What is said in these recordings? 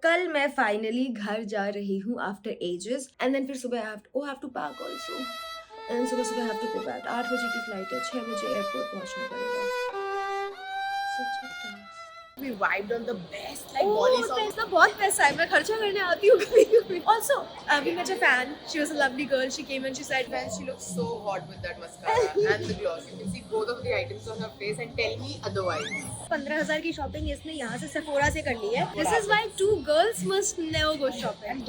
कल मैं फाइनली घर जा रही हूँ आफ्टर एजेस एंड देन फिर सुबह have to pack also and सुबह हैव टू गो बैक 8 बजे की फ्लाइट है 6 बजे एयरपोर्ट पहुंचना पड़ेगा Such a task. We vibed on the best like Bolly song. इसका बहुत पैसा है मैं खर्चा करने आती हूँ कभी कभी also we met a fan she was a lovely girl she came and she said And she looks so hot with that mascara and the gloss. You can see both of the items on her face and tell me otherwise. 15,000 की shopping इसने यहाँ से Sephora से कर ली है this is why 2 girls must never go shopping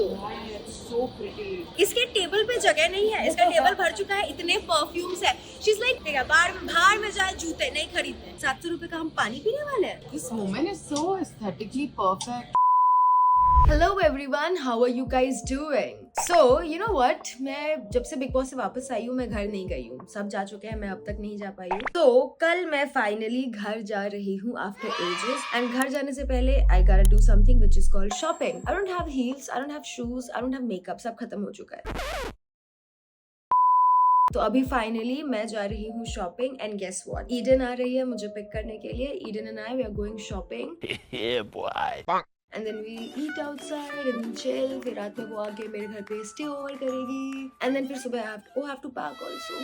It's so pretty. इसके table पे जगह नहीं है इसका टेबल भर चुका है इतने परफ्यूम्स है शी इज लाइक बाहर में जाए जूते नहीं खरीदने 700 रुपए का हम पानी पीने वाले हैं This woman is so aesthetically perfect. Hello everyone, how are you guys doing? So, you know what? मैं जब से बिग बॉस से वापस आई हूँ मैं घर नहीं गई हूँ सब जा चुके हैं मैं अब तक नहीं जा पाई हूँ तो कल मैं फाइनली घर जा रही हूँ आफ्टर एजेस एंड घर जाने से पहले आई gotta do something which is called shopping. I don't have heels, I don't have shoes, I don't have makeup, सब खत्म हो चुका है तो अभी फाइनली मैं जा रही हूँ shopping and guess what Eden आ रही है मुझे पिक करने के लिए Eden and I we are going shopping Yeah, boy. And then we eat outside and chill फिर रात में वो आके मेरे घर पे स्टे ओवर करेगी एंड देन फिर सुबह have to pack also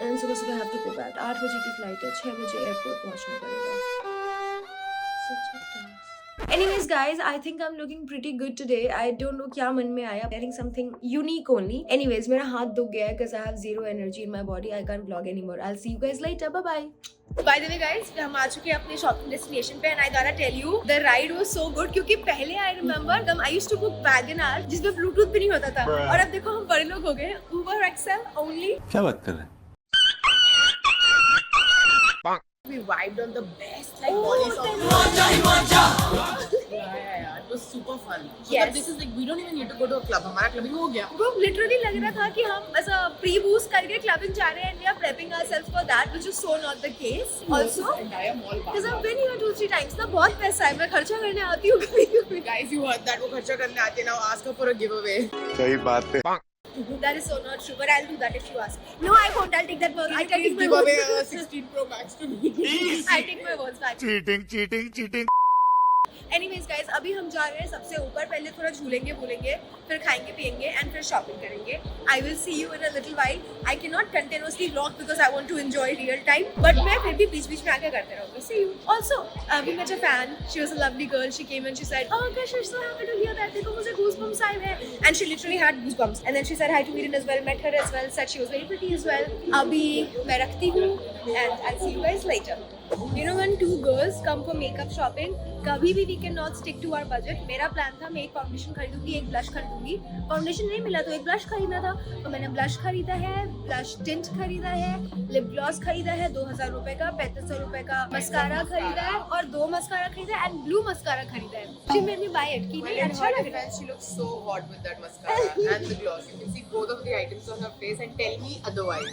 and सुबह हैव टू गो बैक 8 बजे की फ्लाइट है 6 बजे एयरपोर्ट पहुंचना पड़ेगा Such a task. Anyways guys, I think I'm looking pretty good today. I don't know क्या मन में आया wearing something unique only. Anyways, मेरा हाथ दुख गया है because I have zero energy in my body. I can't vlog anymore. I'll see you guys later. Bye bye. By the way guys हम आ चुके हैं अपने शॉपिंग डेस्टिनेशन पे and I gotta tell you the ride was so good क्योंकि पहले I remember I used to book WagonR जिसमें Bluetooth भी नहीं होता था और अब देखो हम बड़े लोग हो गए उबर एक्सेल ओनली क्या बात कर रहे हैं? We vibed on the best like Bolly song. Yeah. It was super fun. So Yes. that this is like we don't even need to go to a club. हमारा clubbing हो गया. वो literally लग रहा था कि हम ऐसा प्री बूस्ट करके क्लबिंग जा रहे हैं and we are prepping ourselves for that which is so not the case also Entire mall because I back. Have been here 2-3 times ना बहुत पैसा है मैं खर्चा करने आती हूँ कभी कभी Guys, you heard that? वो खर्चा करने आते हैं now. Ask her for a giveaway. सही बात है. that is so not true but I'll do that if you ask no I won't I'll take that word I take my Give away words a 16 Pro Max to me. I take my words back cheating. Anyways guys अभी हम जा रहे हैं सबसे ऊपर पहले थोड़ा झूलेंगे बोलेंगे फिर खाएंगे पिएंगे एंड फिर शॉपिंग करेंगे I will see you in a little while I can not continuously vlog because I want to enjoy real time but मैं फिर भी बीच बीच में आके करते रहूंगी see you also we met a fan she was a lovely girl she came and she said oh gosh I'm so happy to hear that देखो मुझे goosebumps आए हैं and she literally had goosebumps and then she said hi to Meeran as well met her as well said she was very pretty as well अभी मैं रखती हूँ and I'll see you guys later you know when two girls come for makeup shopping कभी भी we cannot stick to our budget मेरा plan था मैं एक फाउंडेशन खरीदूंगी एक ब्लश खरीदूंगी फाउंडेशन नहीं मिला तो एक ब्लश खरीदना था तो मैंने ब्लश खरीदा है ब्लश टिंट खरीदा है लिप ग्लॉस खरीदा है 2000 रुपए का 3500 रुपए का मस्कारा खरीदा है और 2 मस्कारा खरीदा है एंड ब्लू मस्कारा खरीदा है she made me buy it कि नहीं In अच्छा her लग रहा है defense, she looks so hot with that mascara and the gloss. You can see both of the items on her face and tell me otherwise.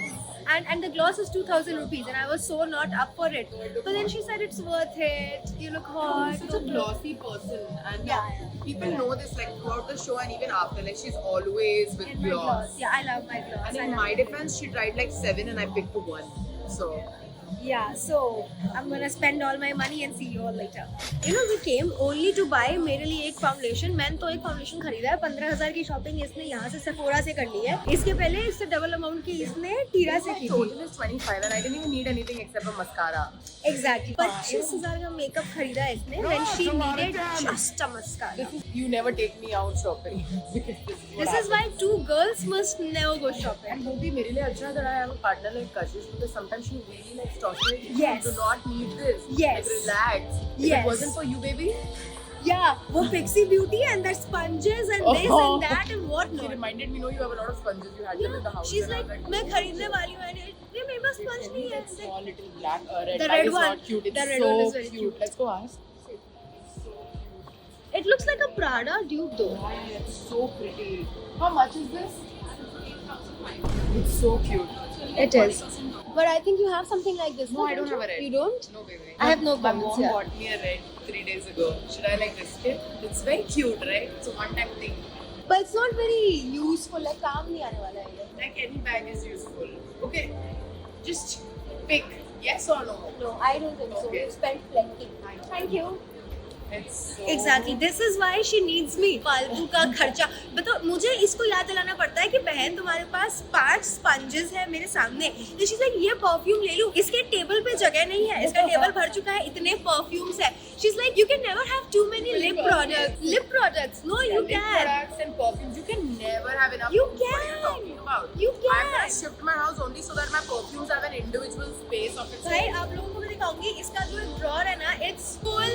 and the gloss is 2000 rupees and I was so not up for it but then she said it's worth it you look hot Such a glossy person, and Yeah. people know this like throughout the show and even after. Like she's always with and my gloss. gloss yeah I love my gloss And I in love my it. defense, she tried like 7 and I picked 1. So Yeah, so I'm gonna spend all my money and see you all later. You know, we came only to buy मेरे लिए एक foundation मैंने तो एक foundation खरीदा है 15,000 की shopping इसने यहाँ से सेफोरा से कर ली है इसके पहले इससे डबल अमाउंट की इसने टीरा से की थी total is 25 and I didn't even need anything except a mascara. Exactly 25,000 का मेकअप खरीदा है इसने when she needed just a mascara. You never take me out shopping. This is why 2 girls must never go shopping. And वो भी मेरे लिए अच्छा that I have a partner like Kashish because sometimes she really like stops me. Yes. You do not need this. Yes. Like, relax. If Yes. it wasn't for you, baby. Yeah, वो Pixie Beauty and the sponges and this and that and what She not. reminded me, no, you have a lot of sponges. You had them in the house. She's and I like, was like, मैं खरीदने वाली हूँ and ये मेरे पास sponge नहीं है. that small little black red The bag red is one. not cute. It's The red so one is very cute. cute. Let's go ask. It looks like a Prada dupe though. Yeah, it's so pretty. How much is this? It's so cute. It is. But I think you have something like this. No, I don't have a red. You don't? No, baby. I have no My comments mom here. bought me a red 3 days ago. Should I like risk it? It's very cute, right? It's a one-time thing. But it's not very useful. Like काम नहीं आने वाला है ये. Like any bag is useful. Okay, just pick yes or no. No, I don't think so. Okay. You spent plenty. Thank you. It's so exactly this is why she needs मी. फालतू का खर्चा. बताओ, मुझे इसको याद दिलाना पड़ता है कि बहन तुम्हारे पास 5 स्पंजेस है मेरे सामने. तो शी इज लाइक ये परफ्यूम ले लूं. इसके टेबल पे जगह नहीं है. इसका टेबल भर चुका है. इतने परफ्यूम्स है. She is like you can never have too many lip products. Lip products. No you lip can. products and perfumes. You can never have enough. You What are you can. talking about? You I'm gonna can. shift my house only so that my perfumes have an individual space of its भाई own. आप लोगों को मैं दिखाऊंगी. इसका जो drawer है ना, it's full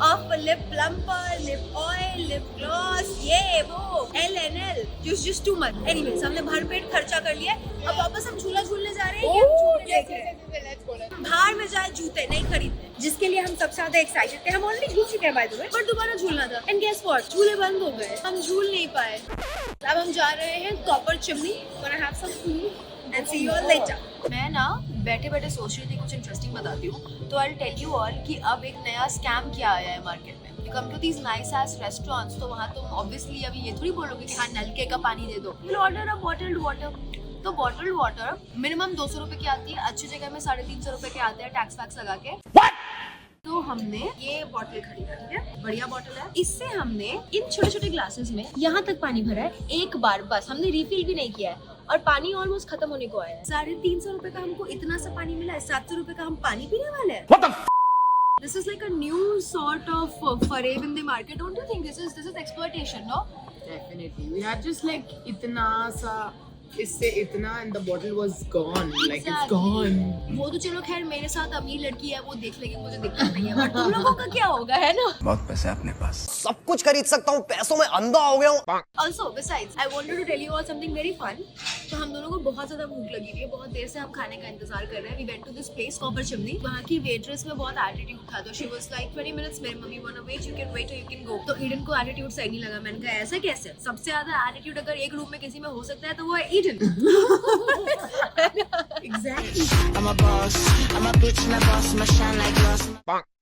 of lip plumper, lip oil, lip gloss, ये वो LNL. just too much. Anyways, हमने भर पेट खर्चा कर लिया. अब वापस हम झूला झूलने जा रहे हैं. कि हम झूले देख रहे हैं. Let's go. बाहर में जाए जूते नहीं खरीदने, जिसके लिए हम सबसे ज्यादा एक्साइटेड थे. हम ऑलरेडी झूल चुके हैं बाय द वे, पर दोबारा झूलना था. एंड गेस व्हाट, झूले बंद हो गए. हम झूल नहीं पाए. अब हम जा रहे हैं Copper Chimney. Gonna have some food and see you all later. मैं ना बैठे बैठे सोच रही थी कुछ इंटरेस्टिंग बताती हूँ. तो आई टेल यू ऑल कि अब एक नया स्कैम क्या आया है मार्केट में. You come to these nice ass restaurants, तो वहाँ तुम ऑब्वियसली अभी ये थोड़ी बोलोगे कि हाँ नलके का पानी दे दो. You order a bottled water. तो बॉटल्ड वाटर मिनिमम 200 रुपए की आती है. अच्छी जगह में 350 रुपए के आते हैं टैक्स वैक्स लगा के. तो हमने ये बॉटल खरीदा. ठीक है, बढ़िया बॉटल है. इससे हमने इन छोटे छोटे ग्लासेस में यहाँ तक पानी भरा है एक बार बस. हमने रिफिल भी नहीं किया है और पानी ऑलमोस्ट खत्म होने को आया है. 350 रुपए का हमको इतना सा पानी मिला है. 700 रुपए का हम पानी पीने वाले हैं. This is like a new sort of foray in the market. Don't you think this is exploitation, no? Definitely. We had just like itna sa, इससे इतना and the bottle was gone. Like it's Exactly. gone. वो तो चलो खैर मेरे साथ अमीर लड़की है, वो देख लेगी, मुझे दिक्कत नहीं है. बट तुम लोगों का क्या होगा, है ना? बहुत पैसे है अपने पास. सब कुछ खरीद सकता हूँ, पैसों में अंधा हो गया हूँ. Also, besides, I wanted to tell you all something very fun. तो हम दोनों को बहुत ज्यादा भूख लगी हुई है. बहुत देर से हम खाने का इंतजार कर रहे हैं. We went to this place, copper chimney. वहाँ की वेट्रेस में बहुत एटीट्यूड था. तो she was like 20 minutes. मेरी mummy wanna wait, you can wait or you can go. तो ईडन को एटीट्यूड सही नहीं लगा. मैंने कहा ऐसा कैसे? सबसे ज्यादा एटीट्यूड अगर एक रूम में किसी में हो सकता है तो वो है Eden. Exactly. I'm a boss, I'm a bitch and a boss, I'ma shine like glass.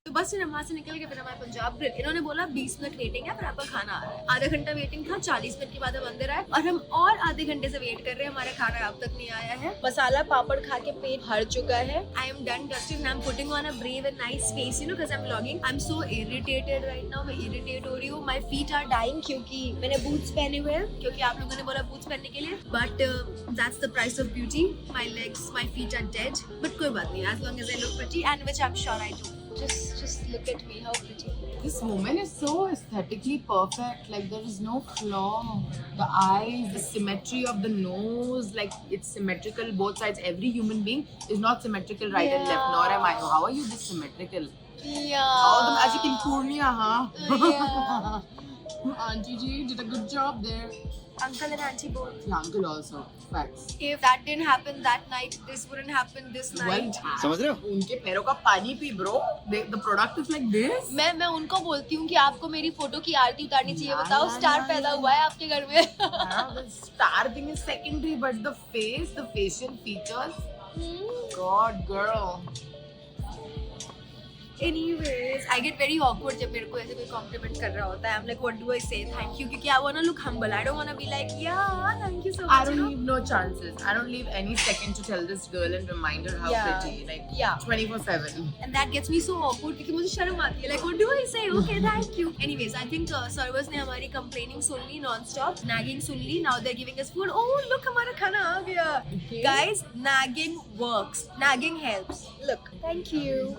तो बस फिर हम वहाँ से निकल के फिर हमारे पंजाब ग्रिल. इन्होंने बोला 20 मिनट वेटिंग है, फिर आपका खाना आ रहा है. आधा घंटा वेटिंग था. 40 मिनट के बाद हम अंदर आए और हम और आधे घंटे से वेट कर रहे हैं. हमारा खाना अब तक नहीं आया है. मसाला पापड़ खा के पेट भर चुका है. I am done dusting. I am putting on a brave and nice face, you know, because I am vlogging. I am so irritated right now. मैं इरिटेट हो रही हूँ. माय फीट आर डाइंग क्योंकि मैंने बूट्स पहने हुए हैं, क्योंकि आप लोगों ने बोला बूट्स पहनने के लिए. But that's the price of beauty. My legs, my feet are dead. But कोई बात नहीं, as long as I look pretty, and which I am sure I do. Just look at me, how pretty. This woman is so aesthetically perfect. Like there is no flaw. The eyes, the symmetry of the nose, like it's symmetrical both sides. Every human being is not symmetrical right and left. Nor am I. How are you this symmetrical? Yeah. Oh, the magic in Purnia, huh? Yeah. Auntie G did a good job there. Uncle and auntie both. The uncle also. Facts. If that didn't happen that night, this wouldn't happen this night. समझ रहे हो? उनके पैरों का पानी P bro. The product is like this. मैं उनको बोलती हूँ कि आपको मेरी फोटो की आरती उतारनी चाहिए. बताओ, स्टार पैदा हुआ है आपके घर में. The star thing is secondary, but the face, the facial features. God, girl. Anyways, I get very awkward जब मेरे को ऐसे कोई compliment कर रहा होता है. I'm like, what do I say? Thank you, क्योंकि I wanna look humble. I don't wanna be like, yeah, thank you so much. I don't you know? leave no chances. I don't leave any second to tell this girl and remind her how Yeah. pretty. Like Yeah. 24/7. And that gets me so awkward क्योंकि मुझे शर्म आती है. Like, what do I say? Okay, thank you. Anyways, I think servers ने हमारी complaining सुन ली non-stop, nagging सुन ली. Now they're giving us food. Oh, look, हमारा खाना आ गया. Okay. Guys, nagging works. Nagging helps. Look, thank you.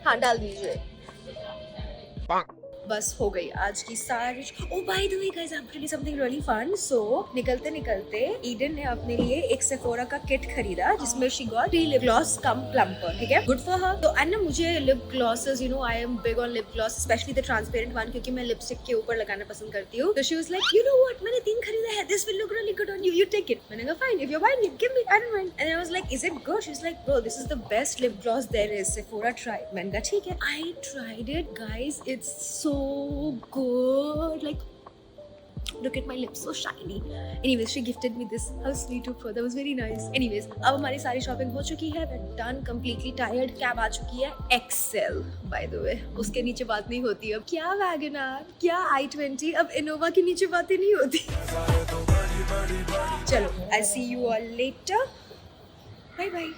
हाँ, डाल दीजिए. बस हो गई आज की सारी. Oh by the way guys, I am telling something really fun. So निकलते निकलते ईडन ने अपने लिए एक सेफोरा का किट खरीदा जिसमें she got 3 lip gloss come plumper. ठीक है, गुड फॉर हर. तो एंड मुझे lip glosses, you know, I am big on lip gloss, specially the transparent one, क्योंकि मैं लिपस्टिक के ऊपर लगाना पसंद करती हूँ. तो she was like, you know what, मैंने 3 खरीदा है, this will look really good on you, you take it. मैंने कहा fine, if you are buying it give me, I don't mind. And I was like, is it good? She was like, bro, this is the best lip gloss there is, Sephora try. मैंने कहा ठीक है. I tried it guys, it's so good. Like, look at my lips, so shiny. Anyways, she gifted me this. How sweet of her. That was very nice. Anyways, अब हमारी सारी shopping हो चुकी है. We're done, completely tired. Cab आ चुकी है XL, by the way. उसके नीचे बात नहीं होती अब. क्या वैगनआर, क्या i20, अब इनोवा के नीचे बातें नहीं होती. चलो, I'll see you all later. Bye bye.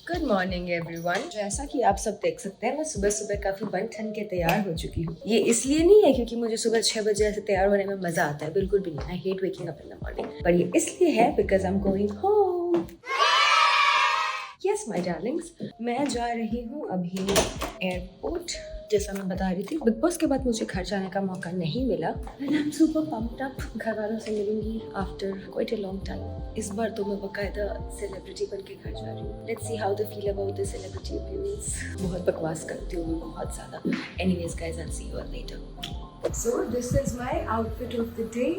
Good morning everyone. जैसा कि आप सब देख सकते हैं, मैं सुबह सुबह काफी बन ठन के तैयार हो चुकी हूँ। ये इसलिए नहीं है क्योंकि मुझे सुबह 6 बजे ऐसे तैयार होने में मजा आता है, बिल्कुल भी नहीं। I hate waking up in the morning, पर ये इसलिए है because I am going home. Yes my Darling's, मैं जा रही हूँ अभी एयरपोर्ट। जैसा मैं बता रही थी, बिग बॉस के बाद मुझे घर जाने का मौका नहीं मिला and I am super pumped up. घर वालों से मिलूंगी after quite a long time. इस बार तो मैं बकायदा सेलिब्रिटी बन के घर जा रही हूँ। Let's see how they feel about the celebrity appearance. बहुत बकवास करती हूँ मैं, बहुत ज़्यादा। Anyways guys, I will see you later. So this is my outfit of the day.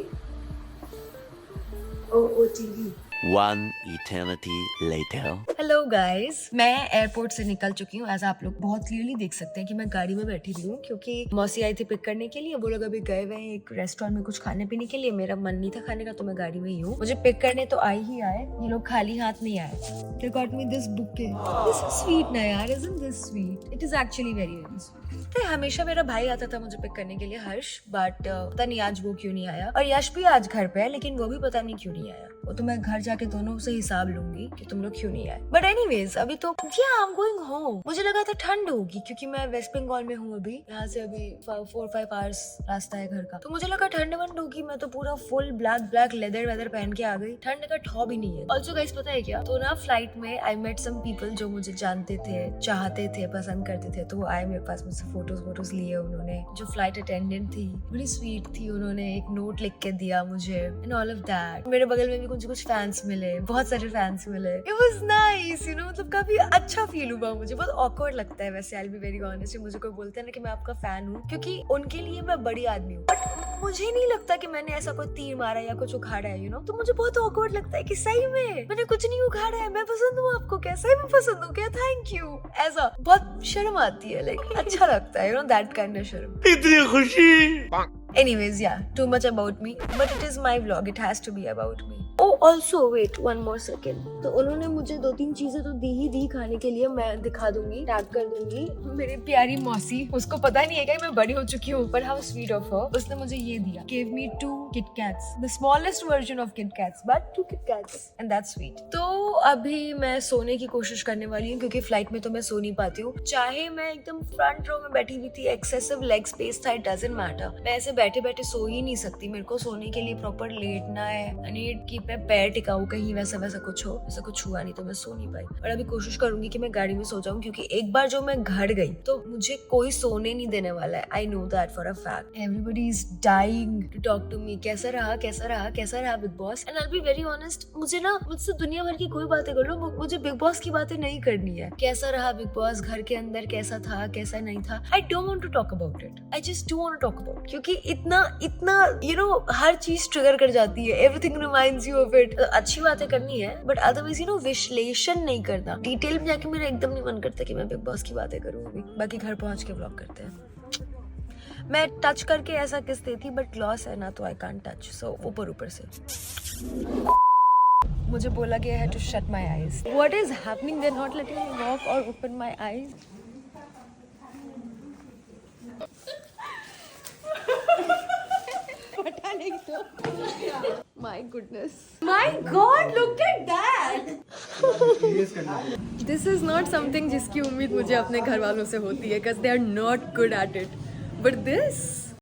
OOTD। One eternity later. Hello guys, मैं एयरपोर्ट से निकल चुकी हूँ। ऐसा आप लोग बहुत क्लियरली देख सकते हैं कि मैं गाड़ी में बैठी हुई हूँ क्योंकि मौसी आई थी पिक करने के लिए। वो लोग अभी गए हुए हैं एक रेस्टोरेंट में कुछ खाने पीने के लिए। मेरा मन नहीं था खाने का तो मैं गाड़ी में ही हूँ। मुझे पिक करने तो आए ही आए, ये लोग खाली हाथ नहीं आए। They got me this bouquet. This is sweet ना यार, isn't this sweet? It is actually very very sweet. तो हमेशा मेरा भाई आता था मुझे पिक करने के लिए, हर्ष, बट पता नहीं आज वो क्यों नहीं आया। और यश भी आज घर पे है लेकिन वो भी पता नहीं क्यों नहीं आया। वो तो मैं घर जाके दोनों से हिसाब लूंगी कि तुम लोग क्यों नहीं आए। बट एनीवेज, अभी तो आई एम गोइंग होम। मुझे लगा था ठंड होगी क्योंकि मैं वेस्ट बंगाल में हूँ अभी। यहाँ से अभी 4-5 आवर्स रास्ता है घर का, तो मुझे लगा ठंड वंड होगी। मैं तो पूरा फुल ब्लैक लेदर वेदर पहन के आ गई। ठंड का ठौ भी नहीं है। ऑल्सो गाइस, पता है क्या, तो ना फ्लाइट में आई मेट सम पीपल जो मुझे जानते थे, चाहते थे, पसंद करते थे। तो वो आए मेरे पास, मुझसे फोटोज लिए उन्होंने। जो फ्लाइट अटेंडेंट थी बड़ी स्वीट थी, उन्होंने एक नोट लिख के दिया मुझे एंड ऑल ऑफ दैट। मेरे बगल में भी कुछ फैंस मिले, बहुत सारे फैंस मिले। It was nice, you know, मतलब काफी अच्छा फील हुआ मुझे। बहुत ऑकवर्ड लगता है वैसे, आई विल बी वेरी ऑनेस्ट। मुझे कोई बोलता है ना कि मैं आपका फैन हूँ, क्योंकि उनके लिए मैं बड़ी आदमी हूँ, बट मुझे नहीं लगता कि मैंने ऐसा कोई तीर मारा या कुछ उखाड़ा है, यू नो। तो मुझे बहुत ऑकवर्ड लगता है कि सही में मैंने कुछ नहीं उखाड़ा है, मैं पसंद हूँ आपको क्या, सही में पसंद हूँ क्या, थैंक यू। ऐसा बहुत शर्म आती है, लाइक अच्छा लगता है, you know, that kind of शर्म। इतनी खुशी। Anyways, yeah, too much about me, but it is my vlog. It has to be about me. Oh, also wait one more second. तो उन्होंने मुझे 2-3 चीजें तो दी खाने के लिए। मैं दिखा दूंगी, टैग कर दूंगी। मेरी प्यारी मौसी, उसको पता नहीं है क्या मैं बड़ी हो चुकी हूँ, पर how sweet of her. उसने मुझे ये दिया, gave me 2 Kit Kats, the smallest version of Kit Kats, but 2 Kit Kats, and that's sweet. तो अभी मैं सोने की कोशिश करने वाली हूँ क्योंकि फ्लाइट में तो मैं सो नहीं पाती हूँ। चाहे मैं एकदम फ्रंट रो में बैठी हुई थी, एक्सेसिव लेग स्पेस था, इट डजंट मैटर। मैं ऐसे बैठे बैठे सो ही नहीं सकती। मेरे को सोने के लिए प्रॉपर लेटना है, आई नीड कि मैं पैर टिकाऊं कहीं, वैसा कुछ हो। ऐसा कुछ हुआ नहीं तो मैं सो नहीं पाई। और अभी कोशिश करूंगी कि मैं गाड़ी में सो जाऊं, क्योंकि एक बार जो मैं घर गई तो मुझे कोई सोने नहीं देने वाला है। I know that for a fact. Everybody is dying to talk to me. कैसा रहा Bigg Boss. And I will be very honest, मुझसे दुनिया भर की कोई बातें कर लो, मुझे बिग बॉस की बातें नहीं करनी है। कैसा रहा बिग बॉस, घर के अंदर कैसा था, कैसा नहीं था, I don't want to talk about it. I just don't want to talk about, क्योंकि इतना यू नो हर चीज ट्रिगर कर जाती है। Everything reminds you of it. अच्छी बातें करनी है बट अदरवाइज यू नो विश्लेषण नहीं करना। डिटेल में जाके मेरा एकदम नहीं मन करता कि मैं बिग बॉस की बातें करूँ अभी। बाकी घर पहुंच के व्लॉग करते हैं। मैं टच करके ऐसा किस देती, बट लॉस है ना तो आई कांट टच। सो ऊपर से मुझे बोला गया है to shut my eyes. What is happening? They are not letting me walk और open my eyes. My goodness. My God, look at that. This is not something जिसकी उम्मीद मुझे अपने घर वालों से होती है, because they are not good at it. But this